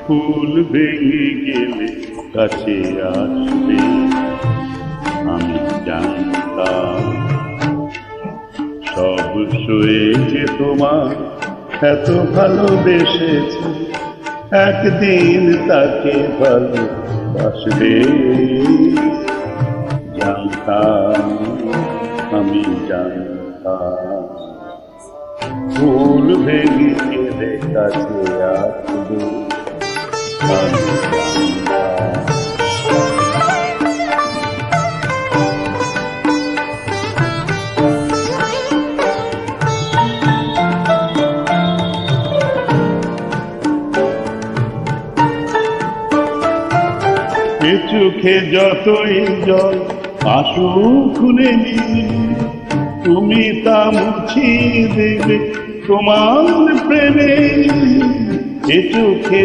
ফুল ভেঙে গেলে কাছে আসবে, আমি জানতাম সব সয়েছে তোমার, এত ভালোবেসেছে, একদিন তাকে ভালোবাসবে। জানতাম, আমি জানতাম ফুল ভেঙে গেলে কাছে আসবে, আমি জানতাম। এ চোখে যতই জল আসুক খুলে নিয়ে, তুমি তা মুছিয়ে দেবে তোমার প্রেমে। এ চোখে